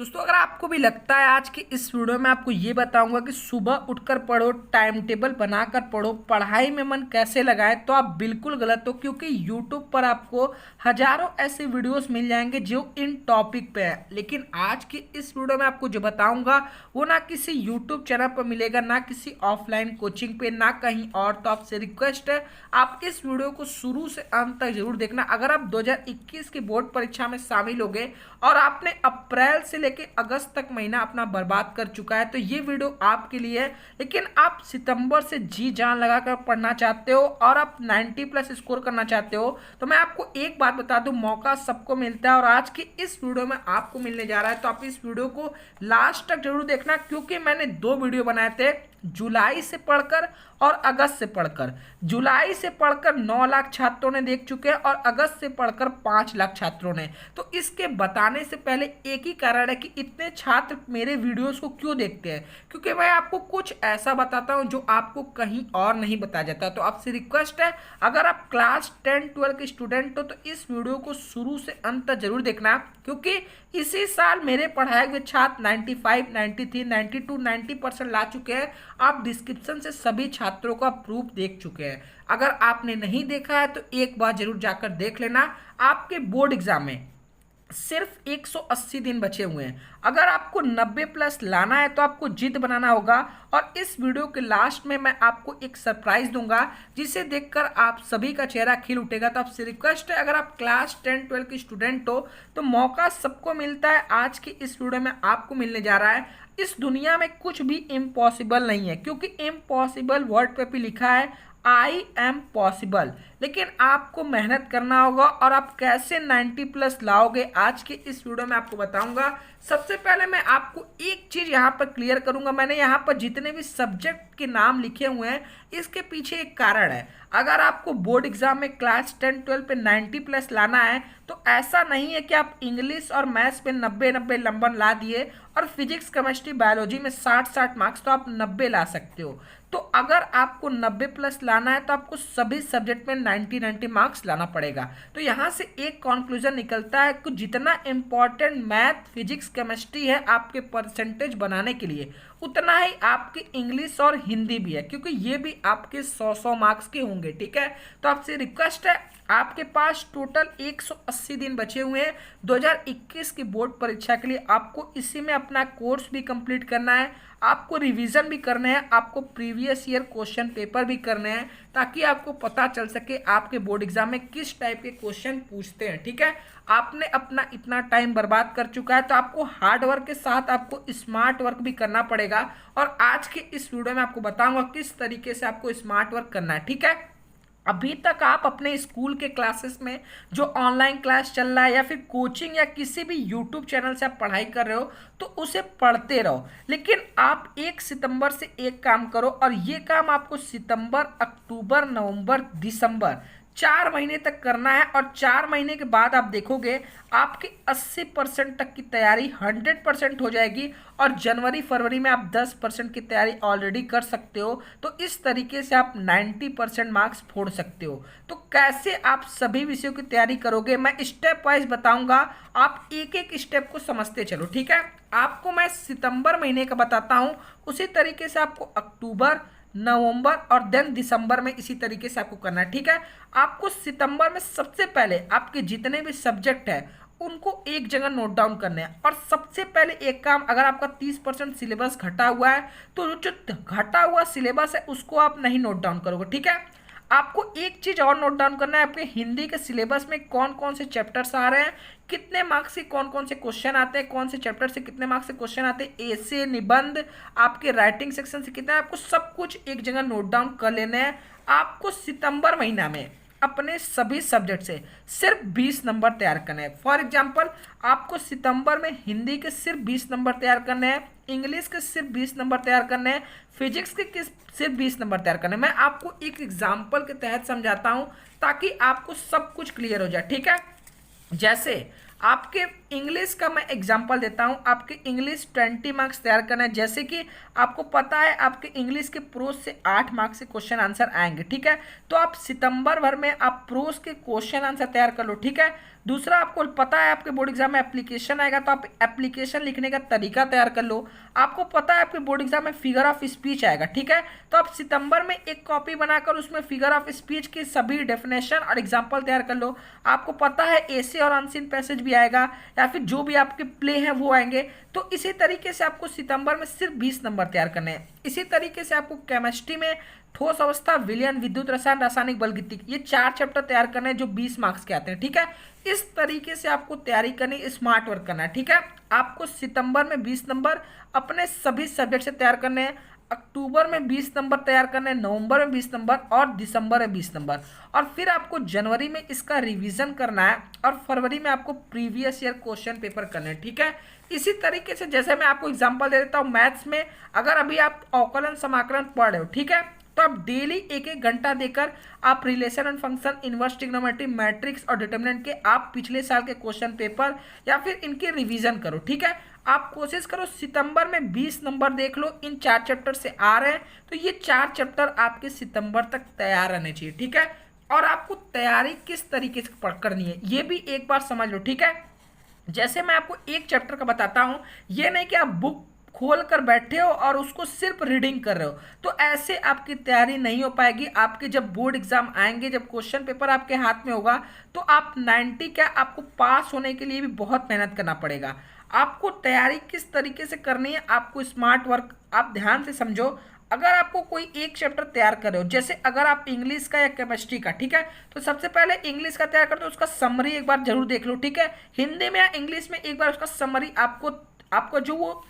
दोस्तों, अगर आपको भी लगता है आज की इस वीडियो में आपको ये बताऊंगा कि सुबह उठकर पढ़ो, टाइम टेबल बनाकर पढ़ो, पढ़ाई में मन कैसे लगाएं, तो आप बिल्कुल गलत हो। क्योंकि YouTube पर आपको हजारों ऐसे वीडियोस मिल जाएंगे जो इन टॉपिक पे है। लेकिन आज की इस वीडियो में आपको जो बताऊंगा वो ना किसी YouTube चैनल पर मिलेगा, ना किसी ऑफलाइन कोचिंग पे, ना कहीं और। तो आपसे रिक्वेस्ट है, आप इस वीडियो को शुरू से अंत तक जरूर देखना। अगर आप 2021 की बोर्ड परीक्षा में शामिल हो गए और आपने अप्रैल से लेके अगस्त तक महीना अपना बर्बाद कर चुका है, तो ये वीडियो आपके लिए है। लेकिन आप सितंबर से जी जान लगाकर पढ़ना चाहते हो और आप 90 प्लस स्कोर करना चाहते हो, तो मैं आपको एक बात बता दूं, मौका सबको मिलता है और आज की इस वीडियो में आपको मिलने जा रहा है। तो आप इस वीडियो को लास्ट तक जरूर देखना, क्योंकि मैंने दो वीडियो बनाए थे, जुलाई से पढ़कर और अगस्त से पढ़कर। जुलाई से पढ़कर 9 लाख छात्रों ने देख चुके हैं और अगस्त से पढ़कर 5 लाख छात्रों ने। तो इसके बताने से पहले एक ही कारण है कि इतने छात्र मेरे वीडियोस को क्यों देखते हैं, क्योंकि मैं आपको कुछ ऐसा बताता हूं जो आपको कहीं और नहीं बताया जाता। तो आपसे रिक्वेस्ट है, अगर आप क्लास 10 12 के स्टूडेंट हो तो इस वीडियो को शुरू से अंत तक जरूर देखना, क्योंकि इसी साल मेरे पढ़ाए हुए छात्र 95, 93, 92, 90% ला चुके हैं। आप डिस्क्रिप्शन से सभी छात्रों का प्रूफ देख चुके हैं। अगर आपने नहीं देखा है तो एक बार जरूर जाकर देख लेना। आपके बोर्ड एग्जाम में सिर्फ 180 दिन बचे हुए हैं। अगर आपको 90 प्लस लाना है तो आपको जिद बनाना होगा। और इस वीडियो के लास्ट में मैं आपको एक सरप्राइज दूंगा, जिसे देखकर आप सभी का चेहरा खिल उठेगा। तो आपसे रिक्वेस्ट है, अगर आप क्लास 10 12 के स्टूडेंट हो तो मौका सबको मिलता है। आज की इस वीडियो में आपको मिलने जा रहा है, इस दुनिया में कुछ भी इम्पॉसिबल नहीं है, क्योंकि इम्पॉसिबल वर्ड पे भी लिखा है आई एम पॉसिबल। लेकिन आपको मेहनत करना होगा। और आप कैसे 90 प्लस लाओगे, आज के इस वीडियो में आपको बताऊंगा। सबसे पहले मैं आपको एक चीज यहाँ पर क्लियर करूंगा, मैंने यहाँ पर जितने भी सब्जेक्ट के नाम लिखे हुए हैं इसके पीछे एक कारण है। अगर आपको बोर्ड एग्जाम में क्लास 10 12 पे 90 प्लस लाना है तो ऐसा नहीं है कि आप इंग्लिश और मैथ्स पे 90 नंबर ला दिए और फिजिक्स केमिस्ट्री बायोलॉजी में 60 मार्क्स तो आप 90 ला सकते हो। तो अगर आपको 90 प्लस लाना है तो आपको सभी सब्जेक्ट में 90 मार्क्स लाना पड़ेगा। तो यहाँ से एक कंक्लूजन निकलता है कि जितना इंपॉर्टेंट मैथ फिजिक्स केमिस्ट्री है आपके परसेंटेज बनाने के लिए, उतना ही आपकी इंग्लिश और हिंदी भी है, क्योंकि ये भी आपके 100 मार्क्स के होंगे। ठीक है, तो आपसे रिक्वेस्ट है, आपके पास टोटल 180 दिन बचे हुए हैं 2021 की बोर्ड परीक्षा के लिए। आपको इसी में अपना कोर्स भी कंप्लीट करना है, आपको रिवीजन भी करने हैं, आपको प्रीवियस ईयर क्वेश्चन पेपर भी करने हैं, ताकि आपको पता चल सके आपके बोर्ड एग्जाम में किस टाइप के क्वेश्चन पूछते हैं। ठीक है, आपने अपना इतना टाइम बर्बाद कर चुका है, तो आपको हार्ड वर्क के साथ आपको स्मार्ट वर्क भी करना पड़ेगा। और आज के इस वीडियो में आपको बताऊंगा किस तरीके से आपको स्मार्ट वर्क करना है। ठीक है, अभी तक आप अपने स्कूल के क्लासेस में जो ऑनलाइन क्लास चल रहा है या फिर कोचिंग या किसी भी यूट्यूब चैनल से आप पढ़ाई कर रहे हो तो उसे पढ़ते रहो। लेकिन आप 1 सितंबर से एक काम करो, और ये काम आपको सितंबर, अक्टूबर, नवंबर, दिसंबर 4 महीने तक करना है। और 4 महीने के बाद आप देखोगे आपकी 80% तक की तैयारी 100% हो जाएगी और जनवरी फरवरी में आप 10% की तैयारी ऑलरेडी कर सकते हो। तो इस तरीके से आप 90% मार्क्स फोड़ सकते हो। तो कैसे आप सभी विषयों की तैयारी करोगे मैं स्टेप वाइज बताऊंगा, आप एक एक स्टेप को समझते चलो। ठीक है, आपको मैं सितंबर महीने का बताता हूँ, उसी तरीके से आपको अक्टूबर, नवंबर और देन दिसंबर में इसी तरीके से आपको करना है। ठीक है, आपको सितंबर में सबसे पहले आपके जितने भी सब्जेक्ट है उनको एक जगह नोट डाउन करने हैं। और सबसे पहले एक काम, अगर आपका 30% सिलेबस घटा हुआ है तो जो घटा हुआ सिलेबस है उसको आप नहीं नोट डाउन करोगे। ठीक है, आपको एक चीज और नोट डाउन करना है, आपके हिंदी के सिलेबस में कौन कौन से चैप्टर्स आ रहे हैं, कितने मार्क्स से कौन कौन से क्वेश्चन आते हैं, कौन से चैप्टर से कितने मार्क्स से क्वेश्चन आते हैं, ऐसे निबंध, आपके राइटिंग सेक्शन से कितना, आपको सब कुछ एक जगह नोट डाउन कर लेना है। आपको सितंबर महीना में अपने सभी सब्जेक्ट से सिर्फ 20 नंबर तैयार करने हैं। फॉर एग्जांपल, आपको सितंबर में हिंदी के सिर्फ 20 नंबर तैयार करने हैं, इंग्लिश के सिर्फ 20 नंबर तैयार करने हैं, फिजिक्स के सिर्फ 20 नंबर तैयार करने हैं। मैं आपको एक एग्जाम्पल के तहत समझाता हूं ताकि आपको सब कुछ क्लियर हो जाए। ठीक है, जैसे आपके इंग्लिश का मैं एग्जांपल देता हूं, आपके इंग्लिश 20 मार्क्स तैयार करना है। जैसे कि आपको पता है आपके इंग्लिश के प्रोज से 8 मार्क्स से क्वेश्चन आंसर आएंगे, ठीक है। तो आप सितंबर भर में आप प्रोज के क्वेश्चन आंसर तैयार कर लो, ठीक है। दूसरा, आपको पता है आपके बोर्ड एग्जाम में एप्लीकेशन आएगा, तो आप एप्लीकेशन लिखने का तरीका तैयार कर लो। आपको पता है आपके बोर्ड एग्जाम में फिगर ऑफ स्पीच आएगा, ठीक है। तो आप सितंबर में एक कॉपी बनाकर उसमें फिगर ऑफ स्पीच की सभी डेफिनेशन और एग्जाम्पल तैयार कर लो। आपको पता है ऐसे और अनसीन पैसेज भी आएगा, या फिर जो भी आपके प्ले हैं वो आएंगे। तो इसी तरीके से आपको सितंबर में सिर्फ 20 नंबर तैयार करने हैं। इसी तरीके से आपको केमिस्ट्री में ठोस अवस्था, विलयन, विद्युत रसायन, रासायनिक बलगतिकी, ये 4 चैप्टर तैयार करने हैं जो 20 मार्क्स के आते हैं, ठीक है। इस तरीके से आपको तैयारी करनी, स्मार्ट वर्क करना है, ठीक है। आपको सितंबर में 20 नंबर अपने सभी सब्जेक्ट से तैयार करने हैं, अक्टूबर में 20 नंबर तैयार करने हैं, नवंबर में 20 नंबर और दिसंबर में 20 नंबर, और फिर आपको जनवरी में इसका रिवीजन करना है और फरवरी में आपको प्रीवियस ईयर क्वेश्चन पेपर करने हैं, ठीक है। इसी तरीके से जैसे मैं आपको एग्जांपल दे देता हूँ, मैथ्स में अगर अभी आप अवकलन समाकलन पढ़ रहे हो, ठीक है, तो आप डेली एक एक घंटा देकर आप relation and function, inverse trigonometry, matrix और डिटर्मिनेंट के आप पिछले साल के क्वेश्चन पेपर या फिर इनके रिवीजन करो, ठीक है। आप कोशिश करो सितंबर में 20 नंबर देख लो, इन 4 चैप्टर से आ रहे हैं, तो ये 4 चैप्टर आपके सितंबर तक तैयार रहने चाहिए, ठीक है। और आपको तैयारी किस तरीके से करनी है ये भी एक बार समझ लो, ठीक है। जैसे मैं आपको एक चैप्टर का बताता हूँ, ये नहीं कि आप बुक खोल कर बैठे हो और उसको सिर्फ रीडिंग कर रहे हो, तो ऐसे आपकी तैयारी नहीं हो पाएगी। आपके जब बोर्ड एग्जाम आएंगे, जब क्वेश्चन पेपर आपके हाथ में होगा, तो आप 90 क्या आपको पास होने के लिए भी बहुत मेहनत करना पड़ेगा। आपको तैयारी किस तरीके से करनी है, आपको स्मार्ट वर्क, आप ध्यान से समझो। अगर आपको कोई एक चैप्टर तैयार कर रहे हो, जैसे अगर आप इंग्लिश का या केमिस्ट्री का, ठीक है, तो सबसे पहले इंग्लिश का तैयार करते हो, उसका समरी एक बार जरूर देख लो, ठीक है। हिंदी में या इंग्लिश में एक बार उसका समरी आपको जो वो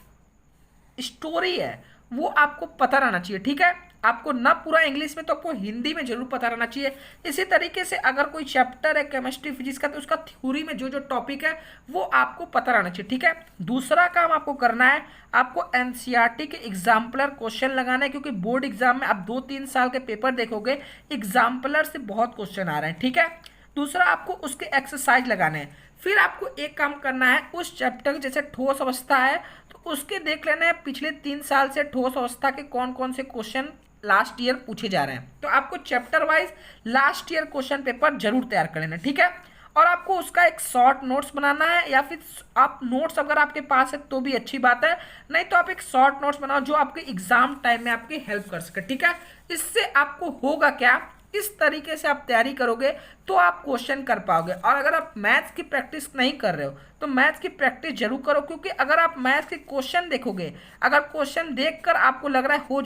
स्टोरी है वो आपको पता रहना चाहिए, ठीक है। आपको ना पूरा इंग्लिश में, तो आपको हिंदी में जरूर पता रहना चाहिए। इसी तरीके से अगर कोई चैप्टर है केमिस्ट्री फिजिक्स का, तो उसका थ्योरी में जो जो टॉपिक है वो आपको पता रहना चाहिए, ठीक है। दूसरा काम आपको करना है, आपको एनसीईआरटी के एग्जाम्पलर क्वेश्चन लगाना है, क्योंकि बोर्ड एग्जाम में आप 2-3 साल के पेपर देखोगे, एग्जाम्पलर से बहुत क्वेश्चन आ रहे हैं, ठीक है। दूसरा, आपको उसके एक्सरसाइज लगाने हैं। फिर आपको एक काम करना है, उस चैप्टर जैसे ठोस अवस्था है, तो उसके देख लेना है पिछले 3 साल से ठोस अवस्था के कौन कौन से क्वेश्चन लास्ट ईयर पूछे जा रहे हैं। तो आपको chapter wise last year question paper जरूर तैयार कर लेना, ठीक है। और आपको उसका एक शॉर्ट नोट्स बनाना है, या फिर आप नोट्स अगर आपके पास है तो भी अच्छी बात है, नहीं तो आप एक शॉर्ट नोट्स बनाओ जो आपके एग्जाम टाइम में आपकी हेल्प कर सके, ठीक है। इससे आपको होगा क्या, इस तरीके से आप तैयारी करोगे तो आप क्वेश्चन कर पाओगे। और अगर आप मैथ्स की प्रैक्टिस नहीं कर रहे हो, तो मैथ्स की प्रैक्टिस जरूर करो, क्योंकि अगर आप मैथ्स के क्वेश्चन देखोगे, अगर क्वेश्चन देखकर आपको लग रहा है हो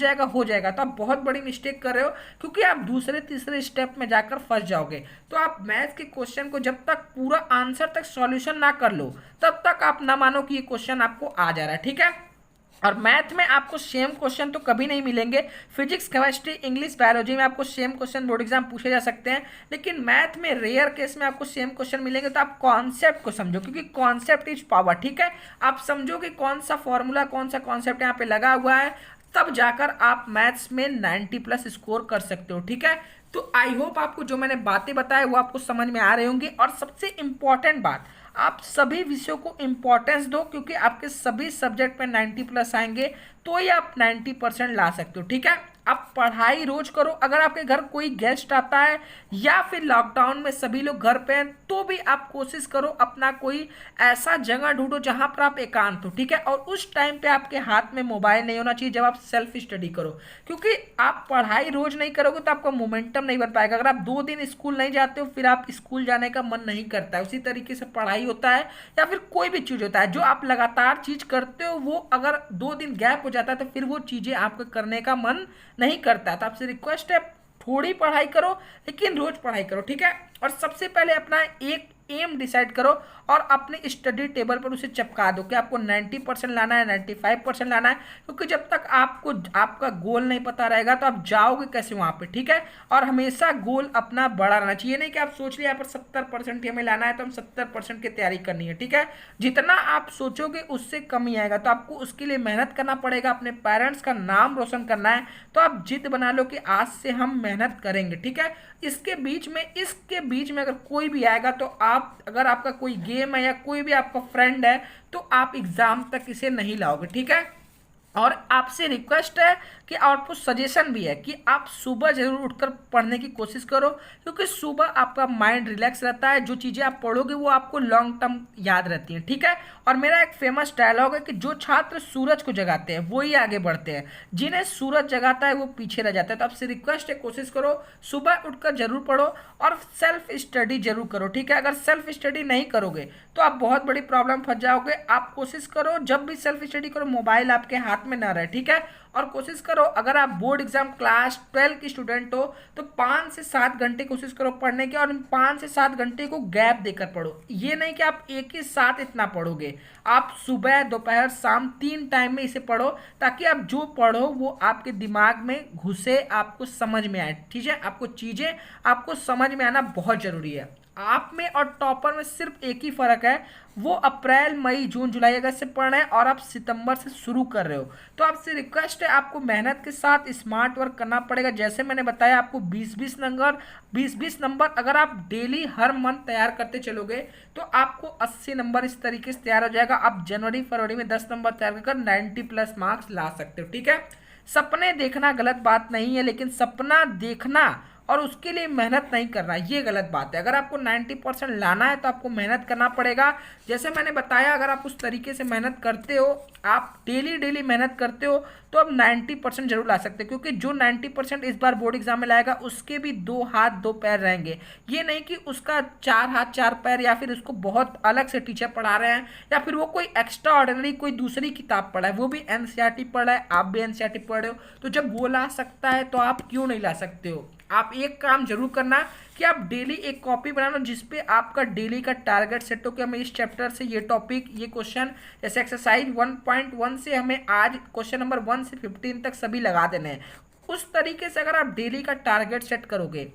जाएगा, तो आप बहुत बड़ी मिस्टेक कर रहे हो, क्योंकि आप दूसरे तीसरे स्टेप में जाकर फंस जाओगे। तो आप मैथ्स के क्वेश्चन को जब तक पूरा आंसर तक सॉल्यूशन ना कर लो, तब तक आप ना मानो कि ये क्वेश्चन आपको आ जा रहा है, ठीक है। और मैथ में आपको सेम क्वेश्चन तो कभी नहीं मिलेंगे। फिजिक्स, केमिस्ट्री, इंग्लिश, बायोलॉजी में आपको सेम क्वेश्चन बोर्ड एग्जाम पूछे जा सकते हैं, लेकिन मैथ में रेयर केस में आपको सेम क्वेश्चन मिलेंगे। तो आप कॉन्सेप्ट को समझो, क्योंकि कॉन्सेप्ट इज पावर, ठीक है। आप समझो कि कौन सा फॉर्मूला, कौन सा कॉन्सेप्ट यहाँ पे लगा हुआ है, तब जाकर आप मैथ्स में 90+ स्कोर कर सकते हो, ठीक है। तो आई होप आपको जो मैंने बातें बताए वो आपको समझ में आ रहे होंगे। और सबसे इंपॉर्टेंट बात, आप सभी विषयों को इंपॉर्टेंस दो, क्योंकि आपके सभी सब्जेक्ट में 90+ आएंगे, तो ही आप 90% ला सकते हो, ठीक है। आप पढ़ाई रोज करो। अगर आपके घर कोई गेस्ट आता है या फिर लॉकडाउन में सभी लोग घर पे हैं, तो भी आप कोशिश करो अपना कोई ऐसा जगह ढूंढो जहां पर आप एकांत हो, ठीक है। और उस टाइम पे आपके हाथ में मोबाइल नहीं होना चाहिए जब आप सेल्फ स्टडी करो, क्योंकि आप पढ़ाई रोज नहीं करोगे तो आपका मोमेंटम नहीं बन पाएगा। अगर आप 2 दिन स्कूल नहीं जाते हो, फिर आप स्कूल जाने का मन नहीं करता है। उसी तरीके से पढ़ाई होता है या फिर कोई भी चीज होता है, जो आप लगातार चीज करते हो, वो अगर 2 दिन गैप हो जाता है तो फिर वो चीजें आपको करने का मन नहीं करता। तो आपसे रिक्वेस्ट है, थोड़ी पढ़ाई करो लेकिन रोज पढ़ाई करो, ठीक है। और सबसे पहले अपना एक एम डिसाइड करो और अपने स्टडी टेबल पर उसे चिपका दो कि आपको 90% लाना है, 95% लाना है, क्योंकि जब तक आपको आपका गोल नहीं पता रहेगा तो आप जाओगे कैसे वहां पे, ठीक है। और हमेशा गोल अपना बड़ा रहना चाहिए, नहीं कि आप सोच लिया यहाँ पर 70% हमें लाना है तो हम 70% की तैयारी करनी है, ठीक है। जितना आप सोचोगे उससे कम ही आएगा, तो आपको उसके लिए मेहनत करना पड़ेगा, अपने पेरेंट्स का नाम रोशन करना है। तो आप जिद बना लो कि आज से हम मेहनत करेंगे, ठीक है। इसके बीच में अगर कोई भी आएगा तो आप आप अगर आपका कोई गेम है या कोई भी आपका फ्रेंड है तो आप एग्जाम तक इसे नहीं लाओगे, ठीक है। और आपसे रिक्वेस्ट है कि आपको सजेशन भी है कि आप सुबह जरूर उठकर पढ़ने की कोशिश करो, क्योंकि सुबह आपका माइंड रिलैक्स रहता है, जो चीज़ें आप पढ़ोगे वो आपको लॉन्ग टर्म याद रहती हैं, ठीक है। और मेरा एक फेमस डायलॉग है कि जो छात्र सूरज को जगाते हैं वही आगे बढ़ते हैं, जिन्हें सूरज जगाता है वो पीछे रह जाता है। तो आपसे रिक्वेस्ट है, कोशिश करो सुबह उठकर जरूर पढ़ो और सेल्फ स्टडी जरूर करो, ठीक है। अगर सेल्फ स्टडी नहीं करोगे तो आप बहुत बड़ी प्रॉब्लम फंस जाओगे। आप कोशिश करो जब भी सेल्फ स्टडी करो मोबाइल आपके हाथ में ना रहे, ठीक है। और कोशिश करो अगर आप बोर्ड एग्जाम क्लास 12 की स्टूडेंट हो तो 5 से 7 घंटे कोशिश करो पढ़ने की, और 5 से 7 घंटे को गैप देकर पढ़ो। ये नहीं कि आप एक ही साथ इतना पढ़ोगे, आप सुबह दोपहर शाम 3 टाइम में इसे पढ़ो, ताकि आप जो पढ़ो वो आपके दिमाग में घुसे, आपको समझ में आए, ठीक है। आपको चीज़ें आपको समझ में आना बहुत ज़रूरी है। आप में और टॉपर में सिर्फ एक ही फर्क है, वो अप्रैल मई जून जुलाई अगस्त से पढ़ रहे हैं और आप सितंबर से शुरू कर रहे हो। तो आपसे रिक्वेस्ट है, आपको मेहनत के साथ स्मार्ट वर्क करना पड़ेगा। जैसे मैंने बताया आपको 20-20 नंबर अगर आप डेली हर मंथ तैयार करते चलोगे तो आपको 80 नंबर इस तरीके से तैयार हो जाएगा। आप जनवरी फरवरी में 10 नंबर तैयार कर 90+ मार्क्स ला सकते हो, ठीक है। सपने देखना गलत बात नहीं है, लेकिन सपना देखना और उसके लिए मेहनत नहीं करना ये गलत बात है। अगर आपको 90% लाना है तो आपको मेहनत करना पड़ेगा। जैसे मैंने बताया, अगर आप उस तरीके से मेहनत करते हो, आप डेली मेहनत करते हो, तो आप 90% जरूर ला सकते हो, क्योंकि जो 90% इस बार बोर्ड एग्जाम में लाएगा उसके भी 2 हाथ 2 पैर रहेंगे। ये नहीं कि उसका 4 हाथ 4 पैर, या फिर उसको बहुत अलग से टीचर पढ़ा रहे हैं, या फिर वो कोई एक्स्ट्रा ऑर्डिनरी कोई दूसरी किताब पढ़ा है, वो भी एनसीईआरटी पढ़ रहा है, आप भी एनसीईआरटी पढ़ रहे हो। तो जब वो ला सकता है तो आप क्यों नहीं ला सकते हो। आप एक काम जरूर करना कि आप डेली एक कॉपी बनाना जिसपे आपका डेली का टारगेट सेट हो कि हमें इस चैप्टर से ये टॉपिक ये क्वेश्चन, जैसे एक्सरसाइज 1.1 से हमें आज क्वेश्चन नंबर 1 से 15 तक सभी लगा देने हैं। उस तरीके से अगर आप डेली का टारगेट सेट करोगे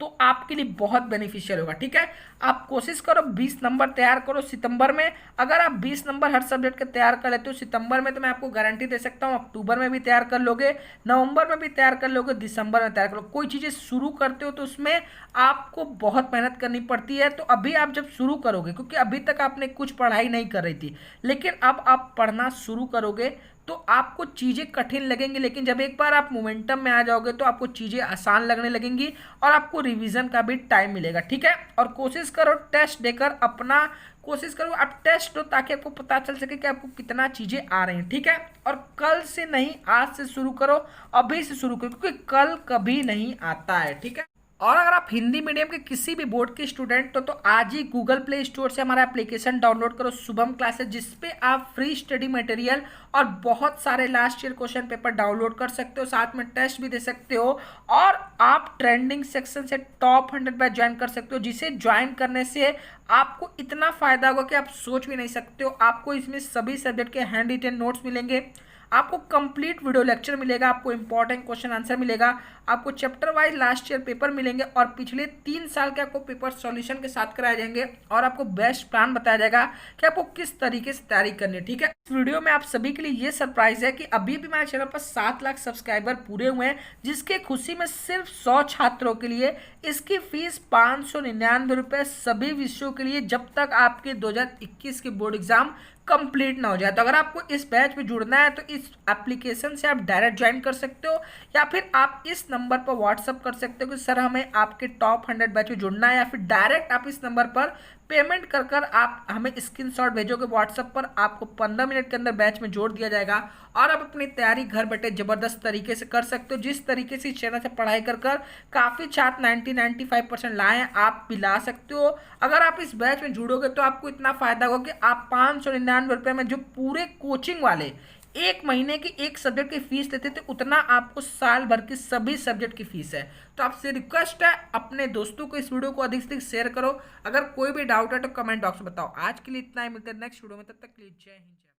तो आपके लिए बहुत बेनिफिशियल होगा, ठीक है। आप कोशिश करो 20 नंबर तैयार करो सितंबर में। अगर आप 20 नंबर हर सब्जेक्ट के तैयार कर लेते हो सितंबर में, तो मैं आपको गारंटी दे सकता हूँ अक्टूबर में भी तैयार कर लोगे, नवंबर में भी तैयार कर लोगे, दिसंबर में तैयार कर लोगे। कोई चीज़ें शुरू करते हो तो उसमें आपको बहुत मेहनत करनी पड़ती है। तो अभी आप जब शुरू करोगे, क्योंकि अभी तक आपने कुछ पढ़ाई नहीं कर रही थी, लेकिन अब आप पढ़ना शुरू करोगे तो आपको चीज़ें कठिन लगेंगी, लेकिन जब एक बार आप मोमेंटम में आ जाओगे तो आपको चीज़ें आसान लगने लगेंगी और आपको रिवीजन का भी टाइम मिलेगा, ठीक है। और कोशिश करो टेस्ट देकर अपना कोशिश करो आप टेस्ट दो, ताकि आपको पता चल सके कि आपको कितना चीज़ें आ रही हैं, ठीक है। और कल से नहीं, आज से शुरू करो, अभी से शुरू करो, क्योंकि कल कभी नहीं आता है, ठीक है। और अगर आप हिंदी मीडियम के किसी भी बोर्ड के स्टूडेंट हो तो आज ही गूगल प्ले स्टोर से हमारा एप्लीकेशन डाउनलोड करो, शुभम क्लासेस, जिसपे आप फ्री स्टडी मटेरियल और बहुत सारे last year question paper download कर सकते हो, साथ में टेस्ट भी दे सकते हो, और आप ट्रेंडिंग सेक्शन से टॉप 100 बैच ज्वाइन कर सकते हो, जिसे ज्वाइन करने से आपको इतना फायदा होगा कि आप सोच भी नहीं सकते हो। आपको इसमें सभी सब्जेक्ट के हैंड रिटन नोट्स मिलेंगे, आपको कंप्लीट वीडियो लेक्चर मिलेगा, आपको इंपॉर्टेंट क्वेश्चन आंसर मिलेगा, आपको chapter wise last year paper मिलेंगे, और पिछले 3 साल के आपको पेपर सॉल्यूशन के साथ कराए जाएंगे, और आपको बेस्ट प्लान बताया जाएगा कि आपको किस तरीके से तैयारी करनी है, ठीक है। इस वीडियो में आप सभी के लिए ये सरप्राइज है कि अभी भी मेरे चैनल पर 7 लाख सब्सक्राइबर पूरे हुए हैं, जिसके खुशी में सिर्फ 100 छात्रों के लिए इसकी फीस 599 रुपये सभी विषयों के लिए, जब तक आपके 2021 के बोर्ड एग्जाम कंप्लीट ना हो जाए। तो अगर आपको इस बैच में जुड़ना है तो इस एप्लीकेशन से आप डायरेक्ट ज्वाइन कर सकते हो, या फिर आप इस नंबर पर व्हाट्सअप कर सकते हो कि सर हमें आपके टॉप 100 बैच में जुड़ना है, या फिर डायरेक्ट आप इस नंबर पर पेमेंट कर आप हमें स्क्रीनशॉट भेजोगे व्हाट्सएप पर, आपको 15 मिनट के अंदर बैच में जोड़ दिया जाएगा, और आप अपनी तैयारी घर बैठे जबरदस्त तरीके से कर सकते हो। जिस तरीके से इस चैनल से पढ़ाई कर काफ़ी छात्र 90-95% लाए हैं, आप भी ला सकते हो। अगर आप इस बैच में जुड़ोगे तो आपको इतना फायदा होगा कि आप 599 रुपये में जो पूरे कोचिंग वाले एक महीने की एक सब्जेक्ट की फीस लेते थे, उतना आपको साल भर की सभी सब्जेक्ट की फीस है। तो आपसे रिक्वेस्ट है अपने दोस्तों को इस वीडियो को अधिक से अधिक शेयर करो। अगर कोई भी डाउट है तो कमेंट बॉक्स में बताओ। आज के लिए इतना ही, मिलते हैं नेक्स्ट वीडियो में, तब तक के लिए जय हिंद।